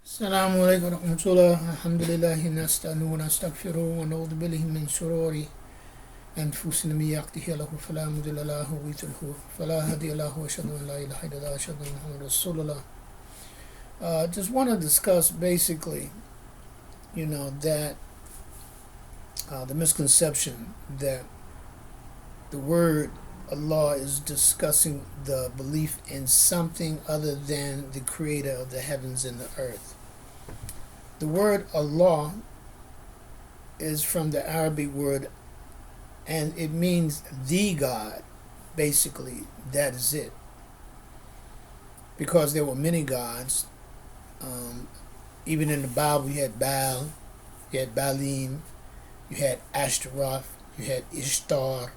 السلام عليكم ورحمة الله. الحمد لله نستعين ونستغفره ونعوذ بالله من شرور أنفسنا من يهده له فلا مضل له ويضلل فلا هادي له وأشهد أن لا إله إلا الله وأشهد أن محمدا رسول الله. Just want to discuss basically, that the misconception that the word Allah is discussing the belief in something other than the creator of the heavens and the earth. The word Allah is from the Arabic word, and it means the God. Basically, that is it. Because there were many gods. Even in the Bible, you had Baal, you had Baalim, you had Ashtaroth, you had Ishtar,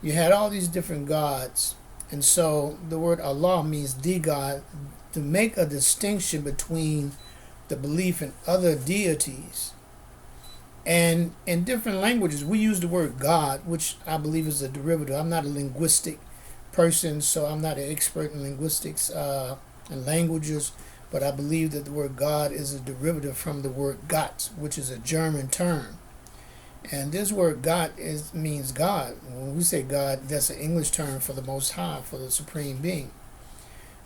you had all these different gods. And so the word Allah means the God, to make a distinction between the belief in other deities. And in different languages, we use the word God, which I believe is a derivative. I'm not a linguistic person, so I'm not an expert in linguistics and languages, but I believe that the word God is a derivative from the word Gott, which is a German term. And this word God means God. When we say God, that's an English term for the Most High, for the Supreme Being.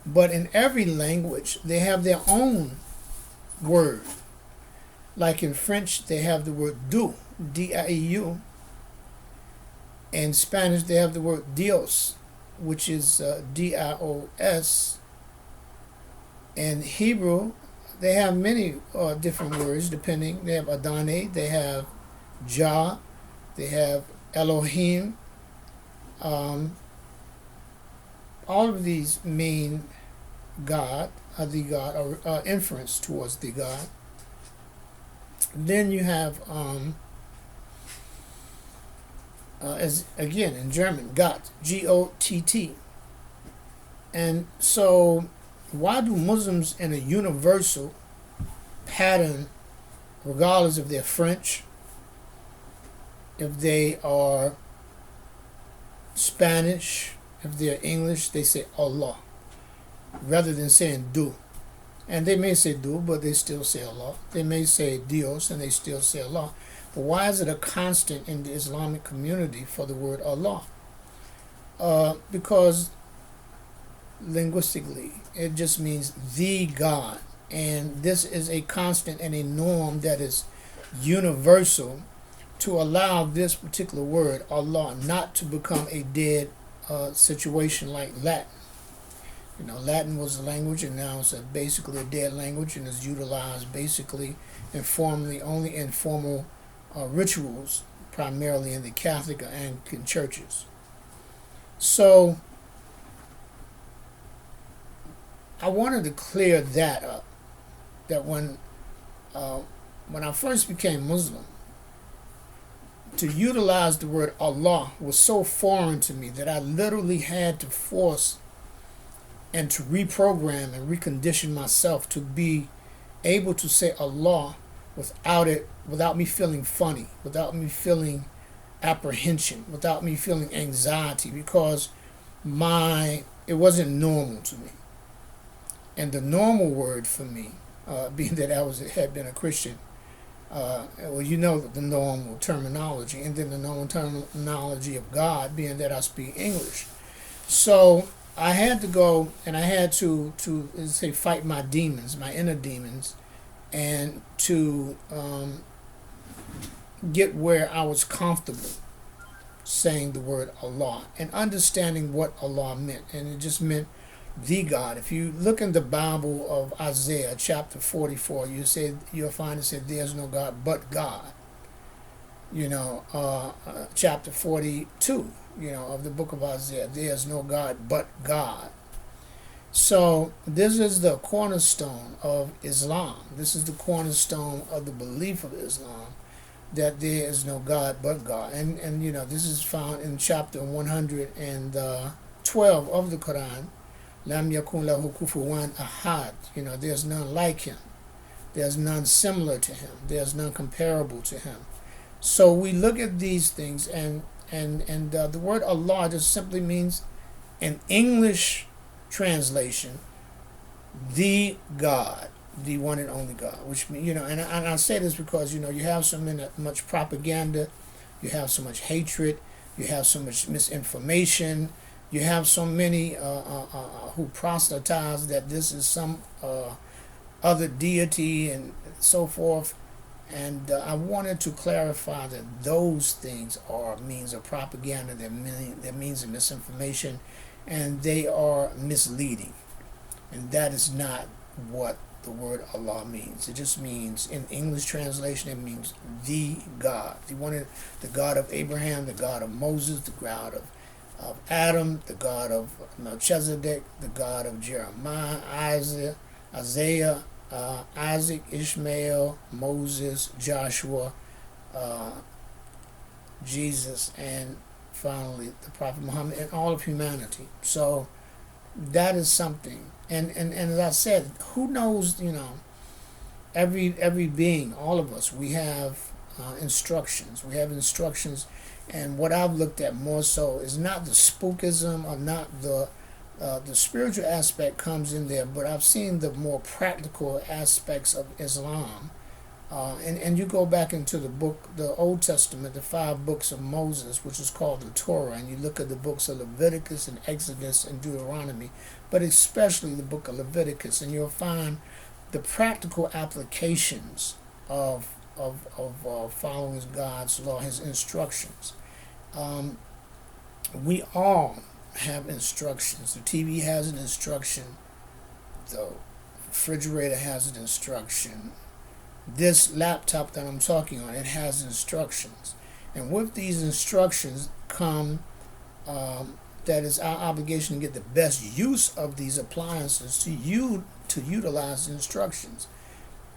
But in every language, they have their own word. Like in French, they have the word Dieu, D-I-E-U. In Spanish, they have the word Dios, which is D-I-O-S. In Hebrew, they have many different words, depending. They have Adonai, they have Jah, they have Elohim. All of these mean God, the God, or inference towards the God. Then you have, as again in German, Gott, G-O-T-T. And so, why do Muslims in a universal pattern, regardless if they're French, if they are Spanish, if they're English, they say Allah rather than saying Dieu? And they may say Dieu, but they still say Allah. They may say Dios, and they still say Allah. But why is it a constant in the Islamic community for the word Allah? Because linguistically, it just means the God. And this is a constant and a norm that is universal to allow this particular word, Allah, not to become a dead situation like Latin. Latin was a language, and now it's basically a dead language, and is utilized basically informally only in formal rituals, primarily in the Catholic and Anglican churches. So I wanted to clear that up, that when I first became Muslim, to utilize the word Allah was so foreign to me that I literally had to force and to reprogram and recondition myself to be able to say Allah without me feeling funny, without me feeling apprehension, without me feeling anxiety, because it wasn't normal to me. And the normal word for me, being that I had been a Christian, the normal terminology, and then the normal terminology of God, being that I speak English. So I had to go, and I had to say, fight my demons, my inner demons, and to get where I was comfortable saying the word Allah and understanding what Allah meant. And it just meant the God. If you look in the Bible of Isaiah chapter 44, you'll find it said, "There's no God but God." Chapter 42, of the book of Isaiah, "There's no God but God." So this is the cornerstone of Islam. This is the cornerstone of the belief of Islam, that there is no God but God. And this is found in chapter 112 of the Quran. Lam yakun lahu kufuwan ahad. There's none like him. There's none similar to him. There's none comparable to him. So we look at these things, and the word Allah just simply means, in English translation, the God. the one and only God. Which and I say this because you have much propaganda, you have so much hatred, you have so much misinformation, you have so many who proselytize that this is some other deity and so forth. And I wanted to clarify that those things are means of propaganda, they're means of misinformation, and they are misleading. And that is not what the word Allah means. It just means, in English translation, it means the God. The God of Abraham, the God of Moses, the God of Adam, the God of Melchizedek, the God of Jeremiah, Isaiah, Isaac, Ishmael, Moses, Joshua, Jesus, and finally the Prophet Muhammad, and all of humanity. So that is something. And as I said, who knows, every being, all of us, we have instructions. We have instructions, and what I've looked at more so is not the spookism, or not the spiritual aspect comes in there, but I've seen the more practical aspects of Islam. And you go back into the Old Testament, the 5 books of Moses, which is called the Torah, and you look at the books of Leviticus and Exodus and Deuteronomy, but especially the book of Leviticus, and you'll find the practical applications of following God's law, His instructions. We all have instructions. The TV has an instruction. The refrigerator has an instruction. This laptop that I'm talking on, it has instructions. And with these instructions come that is our obligation to get the best use of these appliances to utilize the instructions.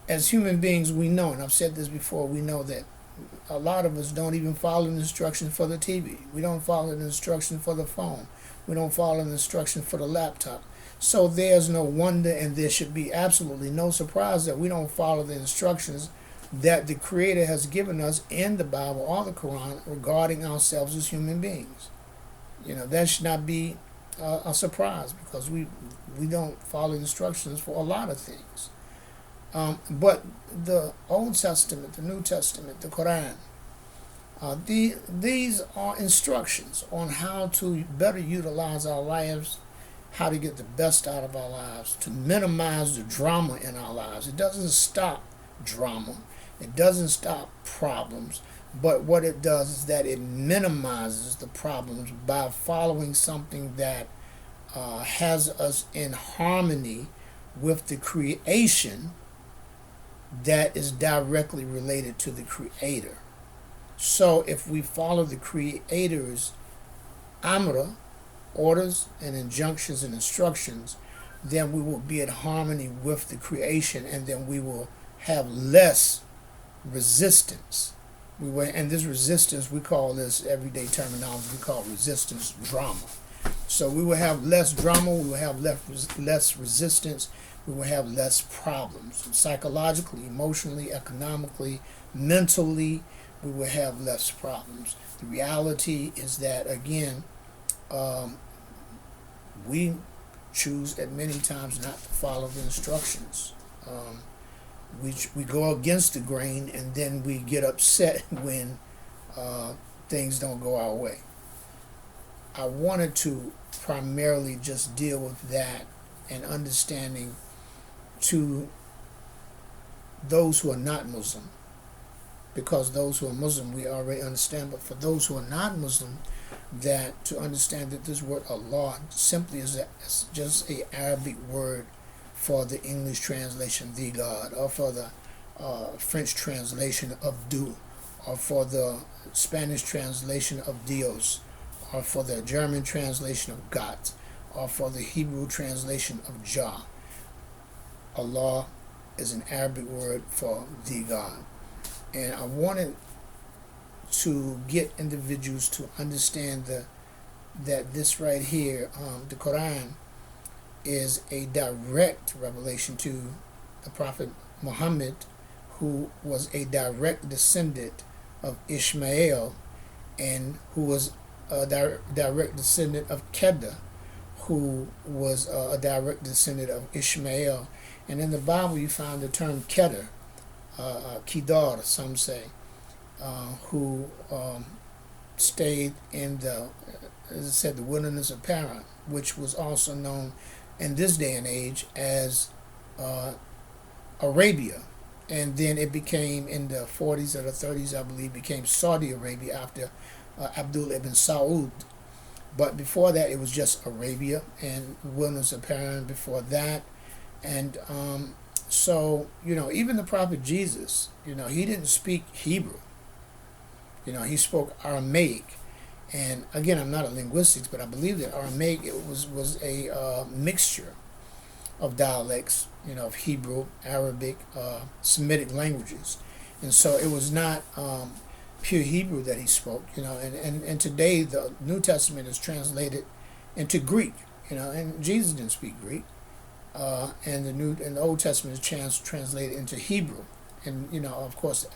As human beings, we know, and I've said this before, we know that a lot of us don't even follow the instructions for the TV. We don't follow the instructions for the phone. We don't follow the instructions for the laptop. So there's no wonder, and there should be absolutely no surprise that we don't follow the instructions that the Creator has given us in the Bible or the Quran regarding ourselves as human beings. That should not be a surprise, because we don't follow instructions for a lot of things. But the Old Testament, the New Testament, the Quran, these are instructions on how to better utilize our lives, how to get the best out of our lives, to minimize the drama in our lives. It doesn't stop drama. It doesn't stop problems. But what it does is that it minimizes the problems by following something that has us in harmony with the creation that is directly related to the Creator. So if we follow the Creator's amra, orders and injunctions and instructions, then we will be in harmony with the creation, and then we will have less resistance. And this resistance, we call this everyday terminology, we call resistance drama. So we will have less drama, we will have less resistance, we will have less problems. Psychologically, emotionally, economically, mentally, we will have less problems. The reality is that, again, we choose at many times not to follow the instructions. We go against the grain, and then we get upset when things don't go our way. I wanted to primarily just deal with that and understanding to those who are not Muslim, because those who are Muslim we already understand, but for those who are not Muslim, that to understand that this word Allah simply is just an Arabic word for the English translation, the God, or for the French translation of Dieu, or for the Spanish translation of Dios, or for the German translation of Gott, or for the Hebrew translation of Jah. Allah is an Arabic word for the God. And I wanted to get individuals to understand that this right here, the Quran, is a direct revelation to the Prophet Muhammad, who was a direct descendant of Ishmael, and who was a direct descendant of Kedah, who was a direct descendant of Ishmael. And in the Bible, you find the term Kedar, Kedar, some say, who stayed in the, as I said, the wilderness of Paran, which was also known in this day and age as Arabia. And then it became, in the 40s or the 30s, I believe, became Saudi Arabia after Abdul ibn Saud. But before that, it was just Arabia and wilderness of Paran before that. And so, even the prophet Jesus, he didn't speak Hebrew. He spoke Aramaic. And again, I'm not a linguistics, but I believe that Aramaic was a mixture of dialects, of Hebrew, Arabic, Semitic languages. And so it was not pure Hebrew that he spoke, and today the New Testament is translated into Greek, and Jesus didn't speak Greek. And the Old Testament is translated into Hebrew. And, of course,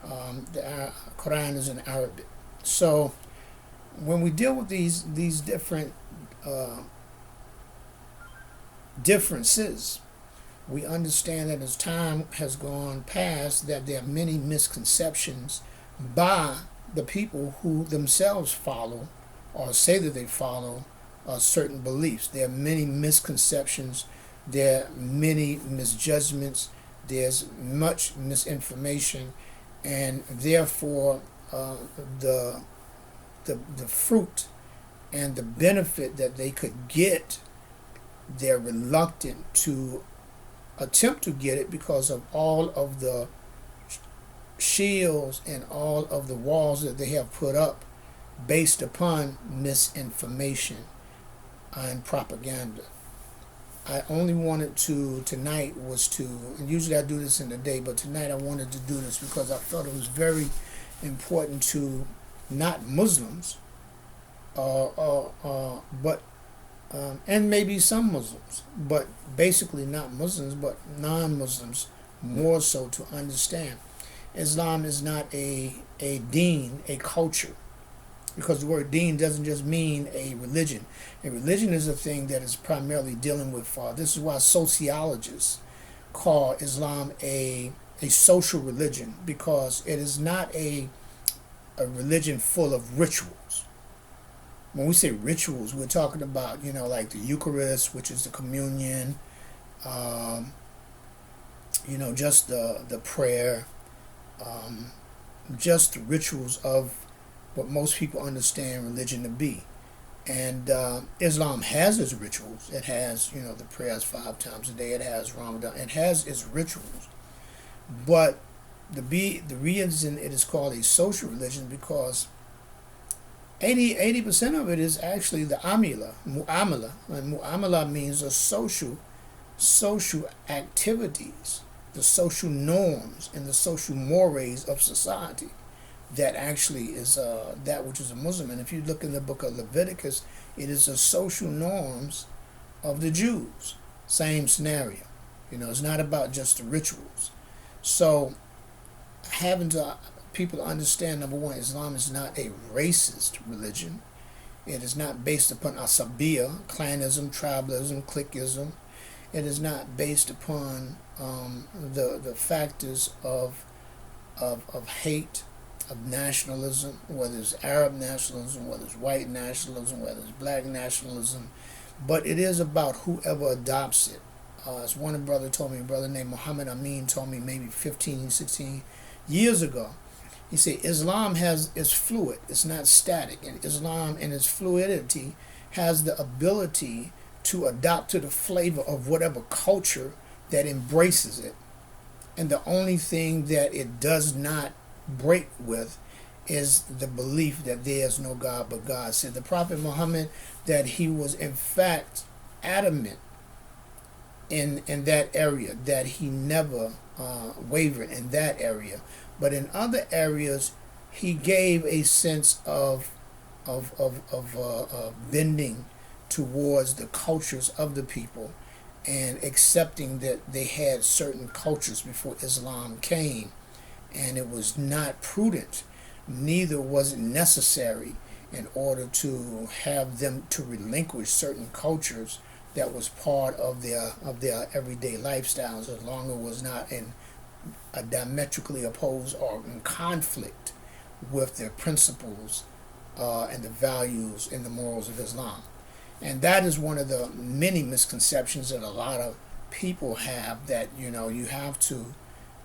the Quran is in Arabic. So when we deal with these different differences, we understand that as time has gone past, that there are many misconceptions by the people who themselves follow or say that they follow certain beliefs. There are many misconceptions. There are many misjudgments. There's much misinformation, and therefore the fruit and the benefit that they could get, they're reluctant to attempt to get it because of all of the shields and all of the walls that they have put up based upon misinformation and propaganda. I only wanted to, tonight was to, and usually I do this in the day, but tonight I wanted to do this because I felt it was very important to not Muslims, but and maybe some Muslims, but basically not Muslims, but non-Muslims more so, to understand Islam is not a deen, a culture, because the word deen doesn't just mean a religion. A religion is a thing that is primarily dealing with, this is why sociologists call Islam a social religion, because it is not a religion full of rituals. When we say rituals, we're talking about, like the Eucharist, which is the communion, just the prayer, just the rituals of what most people understand religion to be. And Islam has its rituals. It has, the prayers 5 times a day. It has Ramadan. It has its rituals. But the reason it is called a social religion because 80% of it is actually the mu'amala. And mu'amala means the social activities, the social norms, and the social mores of society. That actually is that which is a Muslim. And if you look in the book of Leviticus, it is the social norms of the Jews. Same scenario. It's not about just the rituals. So having people understand, number one, Islam is not a racist religion. It is not based upon asabiya, clanism, tribalism, cliquism. It is not based upon the factors of hate, of nationalism, whether it's Arab nationalism, whether it's white nationalism, whether it's black nationalism, but it is about whoever adopts it. As one brother told me, a brother named Al-Muhaimin told me maybe 15, 16 years ago. He said Islam is fluid, it's not static, and Islam in its fluidity has the ability to adopt to the flavor of whatever culture that embraces it. And the only thing that it does not break with is the belief that there is no God but God. Said the Prophet Muhammad that he was in fact adamant in that area, that he never wavered in that area, but in other areas he gave a sense of bending towards the cultures of the people and accepting that they had certain cultures before Islam came. And it was not prudent, neither was it necessary in order to have them to relinquish certain cultures that was part of their everyday lifestyles, as long as it was not in a diametrically opposed or in conflict with their principles and the values and the morals of Islam. And that is one of the many misconceptions that a lot of people have, that you have to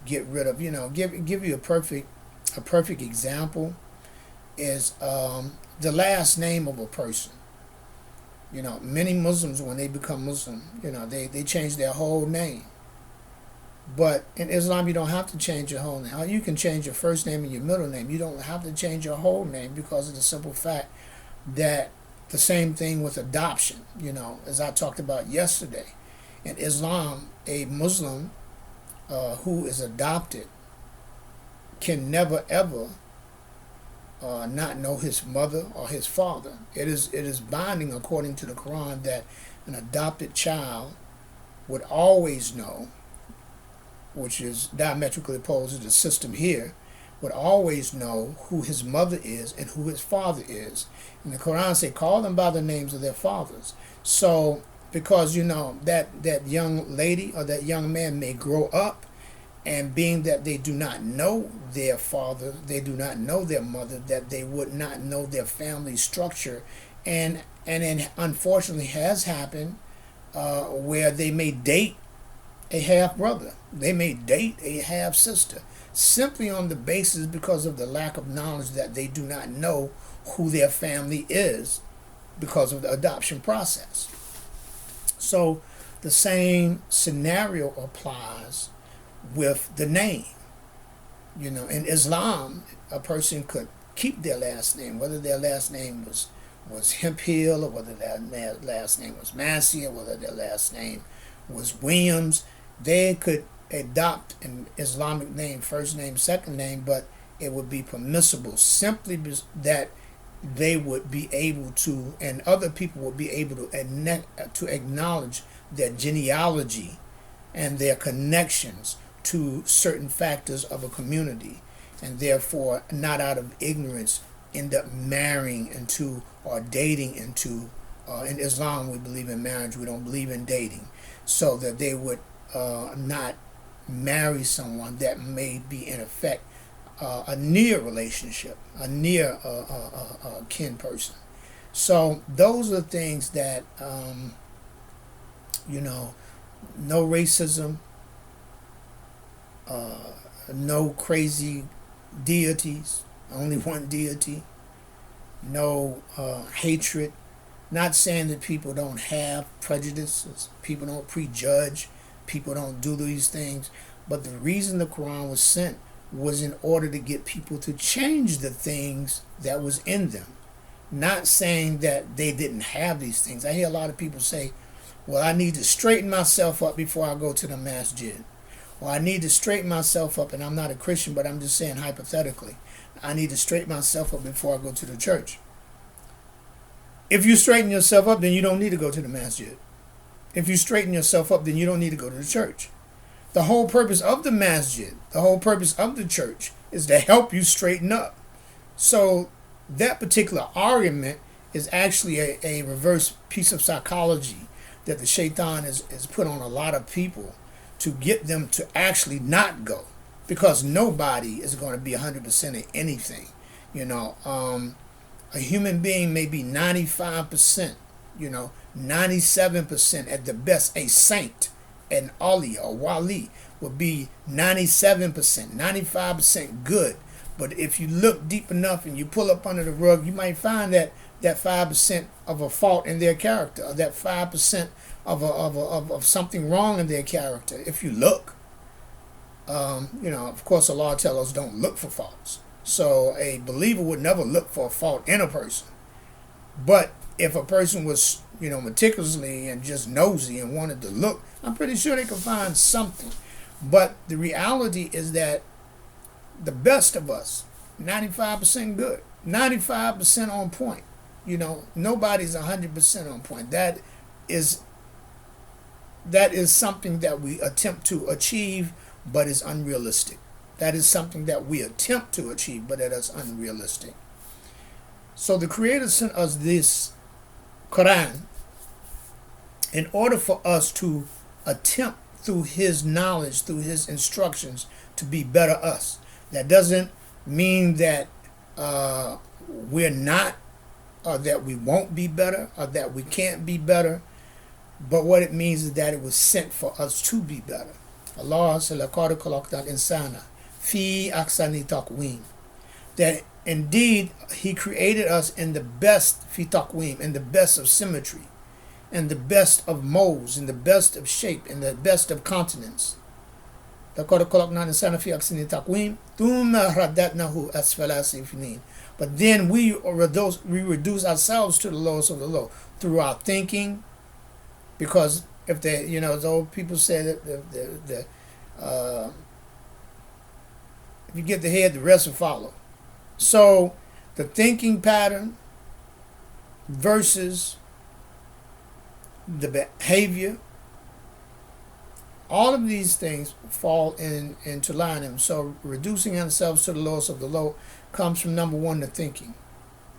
get rid of. Give you a perfect example is the last name of a person. Many Muslims, when they become Muslim, they change their whole name. But in Islam, you don't have to change your whole name. You can change your first name and your middle name. You don't have to change your whole name, because of the simple fact that the same thing with adoption. As I talked about yesterday, in Islam, a Muslim who is adopted can never ever not know his mother or his father. It is binding according to the Quran that an adopted child would always know, which is diametrically opposed to the system here, would always know who his mother is and who his father is. And the Quran say, call them by the names of their fathers. So, because that young lady or that young man may grow up, and being that they do not know their father, they do not know their mother, that they would not know their family structure, and it unfortunately has happened where they may date a half brother, they may date a half sister, simply on the basis because of the lack of knowledge, that they do not know who their family is because of the adoption process. So the same scenario applies with the name. In Islam, a person could keep their last name, whether their last name was Hemphill, or whether their last name was Massey, or whether their last name was Williams. They could adopt an Islamic name, first name, second name, but it would be permissible simply that they would be able to, and other people would be able to acknowledge their genealogy and their connections to certain factors of a community, and therefore not out of ignorance end up marrying into or dating into. In Islam, we believe in marriage, we don't believe in dating, so that they would not marry someone that may be in effect a near relationship, a near kin person. So those are things that no racism, no crazy deities, only one deity, no hatred. Not saying that people don't have prejudices, people don't prejudge, people don't do these things, but the reason the Quran was sent was in order to get people to change the things that was in them. Not saying that they didn't have these things. I hear a lot of people say, well, I need to straighten myself up before I go to the masjid. Or I need to straighten myself up, and I'm not a Christian, but I'm just saying hypothetically, I need to straighten myself up before I go to the church. If you straighten yourself up, then you don't need to go to the masjid. If you straighten yourself up, then you don't need to go to the church. The whole purpose of the masjid, the whole purpose of the church, is to help you straighten up. So that particular argument is actually a reverse piece of psychology that the shaitan is put on a lot of people to get them to actually not go, because nobody is going to be 100% of anything. A human being may be 95%, 97% at the best. A saint, an Ali or Wali would be 97%, 95% good. But if you look deep enough and you pull up under the rug, you might find that 5% of a fault in their character, or that 5% of something wrong in their character. If you look, of course, Allah tells us don't look for faults. So a believer would never look for a fault in a person. But if a person was, meticulously and just nosy and wanted to look, I'm pretty sure they could find something. But the reality is that the best of us, 95% good, 95% on point. Nobody's 100% on point. That is something that we attempt to achieve, but is unrealistic. That is something that we attempt to achieve, but that is unrealistic. So the Creator sent us this Quran, in order for us to attempt through his knowledge, through his instructions, to be better us. That doesn't mean that we're not, or that we won't be better, or that we can't be better. But what it means is that it was sent for us to be better. Allah salakar kalaktal insana fi aksani taqweem. That indeed he created us in the best fi taqweem, in the best of symmetry, and the best of molds, and the best of shape, and the best of continents. But then we reduce ourselves to the lowest of the low through our thinking, because if they, as old people say that if you get the head, the rest will follow. So the thinking pattern versus the behavior, all of these things fall into line. So reducing ourselves to the lowest of the low comes from, number one, the thinking.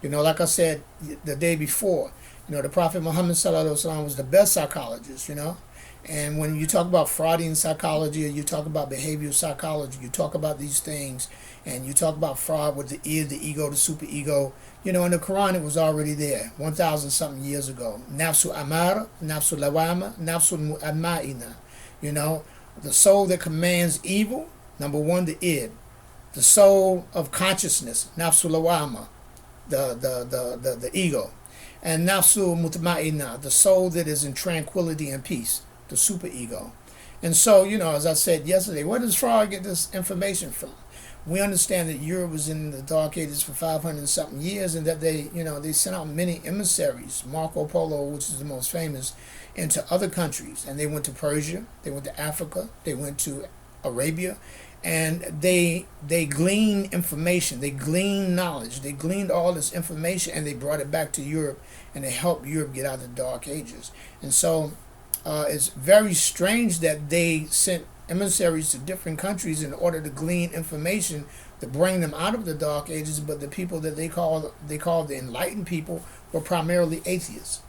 Like I said the day before, the Prophet Muhammad ﷺ was the best psychologist, And when you talk about Freudian psychology, or you talk about behavioral psychology, you talk about these things, and you talk about Freud with the id, the ego, the superego. In the Quran, it was already there 1,000 something years ago. Nafsu amara, nafsu lawama, nafsu mu'ammaina. The soul that commands evil, number one, the id. The soul of consciousness, nafsu lawama, the ego. And nafsu mutma'inna, the soul that is in tranquility and peace, the superego. And so, as I said yesterday, where does Freud get this information from? We understand that Europe was in the Dark Ages for 500 and something years, and that they sent out many emissaries, Marco Polo, which is the most famous, into other countries. And they went to Persia, they went to Africa, they went to Arabia, and they gleaned information, they gleaned knowledge, they gleaned all this information, and they brought it back to Europe, and they helped Europe get out of the Dark Ages. And so it's very strange that they sent emissaries to different countries in order to glean information to bring them out of the Dark Ages, but the people that they called the enlightened people were primarily atheists.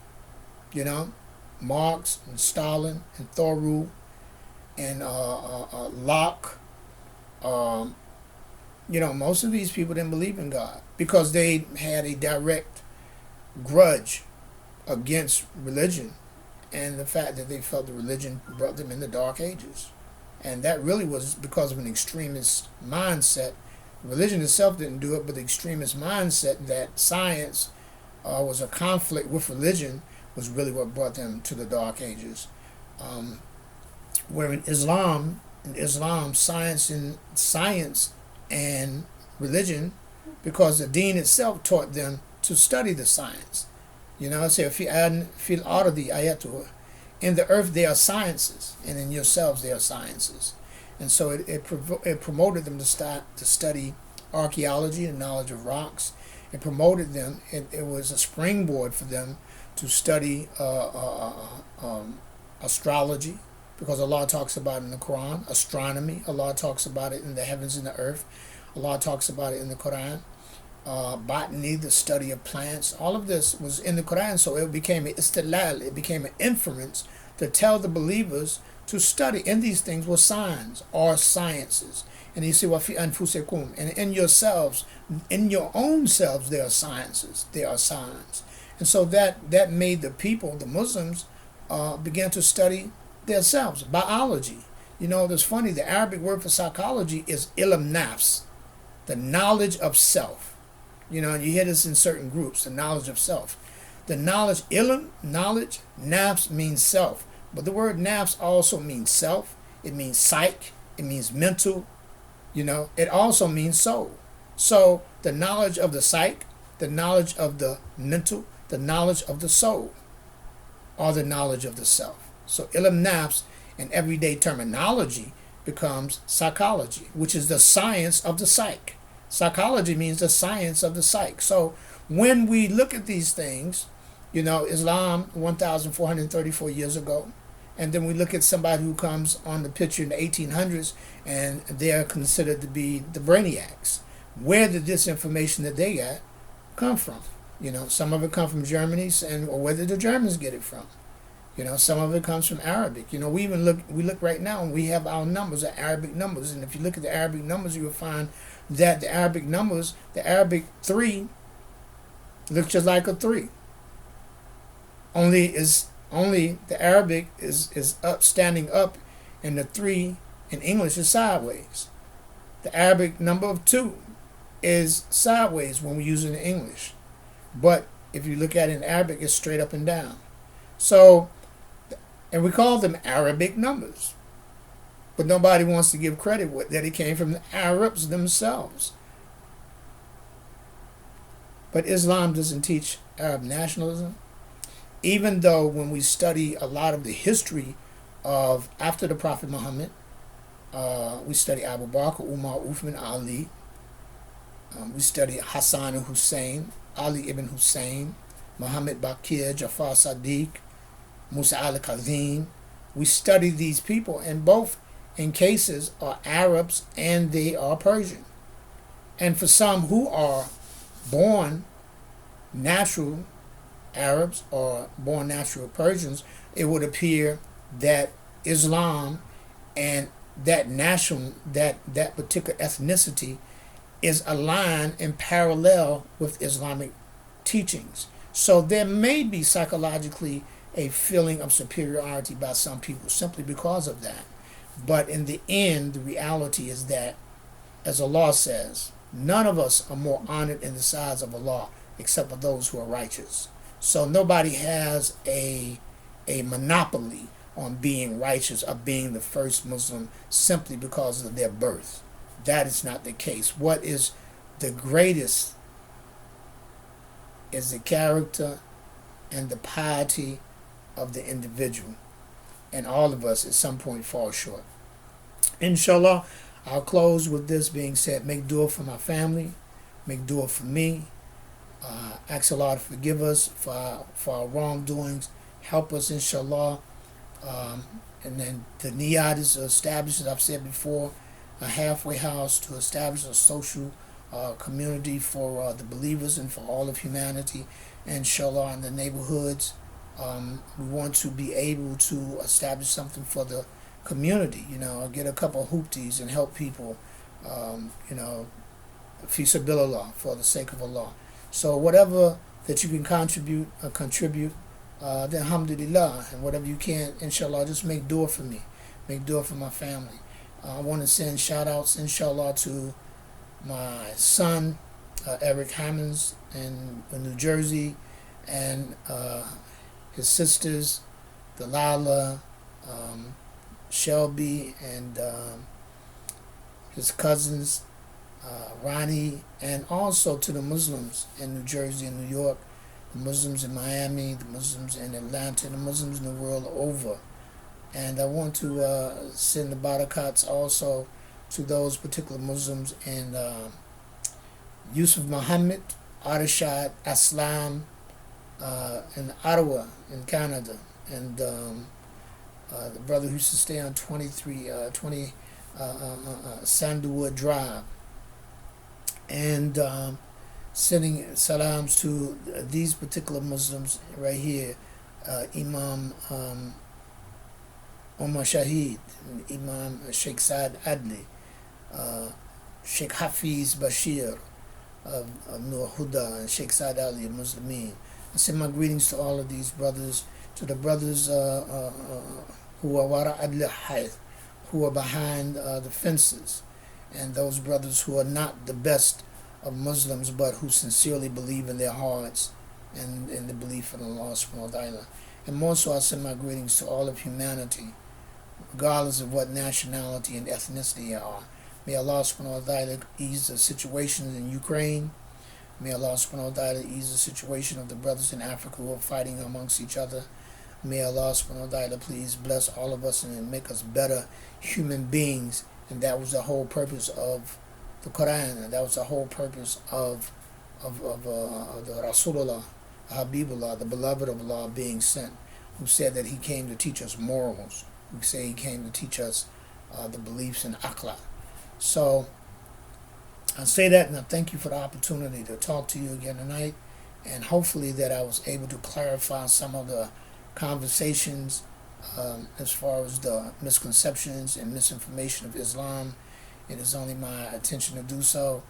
Marx and Stalin and Thoreau and Locke. Most of these people didn't believe in God because they had a direct grudge against religion, and the fact that they felt the religion brought them in the Dark Ages. And that really was because of an extremist mindset. Religion itself didn't do it, but the extremist mindset that science was a conflict with religion was really what brought them to the Dark Ages. Where in Islam, science and religion, because the deen itself taught them to study the science. I say, fil ardi ayatuh. In the earth there are sciences, and in yourselves there are sciences. And so it promoted them to study archaeology and knowledge of rocks. It promoted them. It was a springboard for them to study astrology, because Allah talks about it in the Quran. Astronomy, Allah talks about it in the heavens and the earth. Allah talks about it in the Quran. Botany, the study of plants, all of this was in the Quran, so it became an istilal, it became an inference to tell the believers to study. And these things were signs or sciences. And you see, وَفِي أَنفُسِكُمْ, and in yourselves, in your own selves, there are sciences, there are signs. And so that made the people, the Muslims, began to study themselves, biology. It's funny, the Arabic word for psychology is ilm nafs, the knowledge of self. And you hear this in certain groups, the knowledge of self. The knowledge, ilm, knowledge, nafs means self. But the word nafs also means self. It means psych. It means mental. It also means soul. So the knowledge of the psych, the knowledge of the mental, the knowledge of the soul, or the knowledge of the self. So ilm nafs in everyday terminology becomes psychology, which is the science of the psych. Psychology means the science of the psyche. So when we look at these things, Islam 1,434 years ago, and then we look at somebody who comes on the picture in the 1800s, and they're considered to be the brainiacs. Where did this information that they got come from? Some of it come from Germany, or where did the Germans get it from? Some of it comes from Arabic. We look right now and we have our numbers are Arabic numbers. And if you look at the Arabic numbers, you will find that the Arabic numbers, the Arabic 3 looks just like a 3. Only the Arabic is up, standing up, and the 3 in English is sideways. The Arabic number of 2 is sideways when we use it in English. But if you look at it in Arabic, it's straight up and down. So, and we call them Arabic numbers. But nobody wants to give credit that it came from the Arabs themselves. But Islam doesn't teach Arab nationalism. Even though when we study a lot of the history of after the Prophet Muhammad, we study Abu Bakr, Umar, Uthman, Ali. We study Hassan and Hussein, Ali ibn Hussein, Muhammad Baqir, Jafar Sadiq, Musa al-Kazim. We study these people, and both in cases are Arabs and they are Persian. And for some who are born natural Arabs or born natural Persians, it would appear that Islam and that particular ethnicity is aligned and parallel with Islamic teachings. So there may be psychologically a feeling of superiority by some people simply because of that. But in the end, the reality is that, as Allah says, none of us are more honored in the size of Allah except for those who are righteous. So nobody has a monopoly on being righteous or being the first Muslim simply because of their birth. That is not the case. What is the greatest is the character and the piety of the individual. And all of us at some point fall short. Inshallah, I'll close with this being said. Make dua for my family. Make dua for me. Ask Allah to forgive us for our wrongdoings. Help us, inshallah. And then the niyat is established, as I've said before, a halfway house to establish a social community for the believers and for all of humanity. Inshallah, in the neighborhoods, we want to be able to establish something for the community. Get a couple of hoopties and help people. Fi sabilillah, for the sake of Allah. So whatever that you can contribute, then alhamdulillah, and whatever you can, inshallah, just make dua for me. Make dua for my family. I want to send shout outs, inshallah, to my son, Eric Hammonds in New Jersey, and his sisters, Delilah, Shelby, and his cousins, Ronnie, and also to the Muslims in New Jersey and New York, the Muslims in Miami, the Muslims in Atlanta, the Muslims in the world over. And I want to send the barakats also to those particular Muslims in Yusuf Muhammad, Arshad, Aslam, in Ottawa, in Canada, and the brother who used to stay on 20 Sandalwood Drive. And sending salams to these particular Muslims right here, Imam Omar Shahid, Imam Sheikh Saad Adli, Sheikh Hafiz Bashir of Nur Huda, and Sheikh Saad Ali of Muslimin. I send my greetings to all of these brothers, to the brothers who are Wara Adli Hayth, who are behind the fences, and those brothers who are not the best of Muslims, but who sincerely believe in their hearts and in the belief in Allah subhanahu wa ta'ala. And more so, I send my greetings to all of humanity, regardless of what nationality and ethnicity you are. May Allah subhanahu wa ta'ala ease the situation in Ukraine. May Allah subhanahu wa ta'ala ease the situation of the brothers in Africa who are fighting amongst each other. May Allah subhanahu wa ta'ala please bless all of us and make us better human beings. And that was the whole purpose of the Quran, and that was the whole purpose of the Rasulullah, Habibullah, the beloved of Allah, being sent, who said that he came to teach us morals, who say he came to teach us the beliefs in akhlaq. So I say that, and I thank you for the opportunity to talk to you again tonight, and hopefully that I was able to clarify some of the conversations as far as the misconceptions and misinformation of Islam. It is only my intention to do so.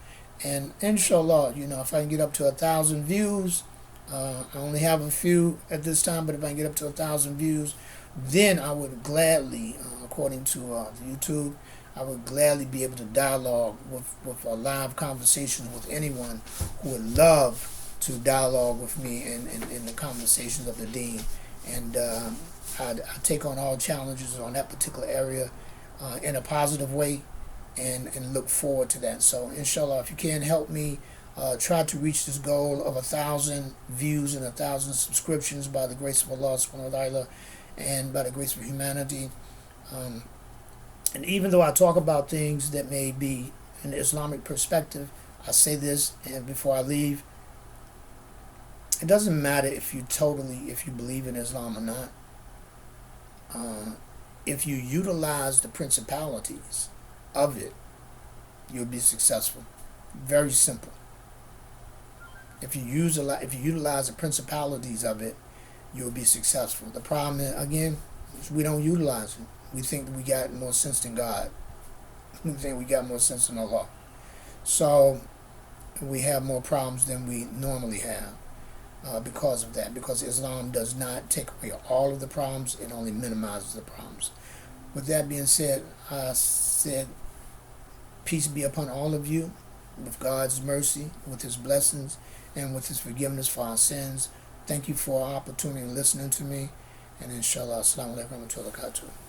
And inshallah, if I can get up to 1,000 views, I only have a few at this time, but if I can get up to 1,000 views, then I would gladly, according to YouTube, I would gladly be able to dialogue with a live conversation with anyone who would love to dialogue with me in the conversations of the deen. And I take on all challenges on that particular area in a positive way, and look forward to that. So inshallah, if you can help me try to reach this goal of 1,000 views and 1,000 subscriptions by the grace of Allah subhanahu wa ta'ala and by the grace of humanity. And even though I talk about things that may be in the Islamic perspective, I say this, and before I leave, it doesn't matter if you believe in Islam or not. If you utilize the principalities of it, you'll be successful. Very simple. If you utilize the principalities of it, you'll be successful. The problem is, again, is we don't utilize it. We think we got more sense than God. We think we got more sense than Allah. So we have more problems than we normally have because of that. Because Islam does not take away all of the problems; it only minimizes the problems. With that being said, I said, peace be upon all of you, with God's mercy, with His blessings, and with His forgiveness for our sins. Thank you for our opportunity listening to me. And inshallah, assalamu alaikum wa rahmatullahi wa barakatuh.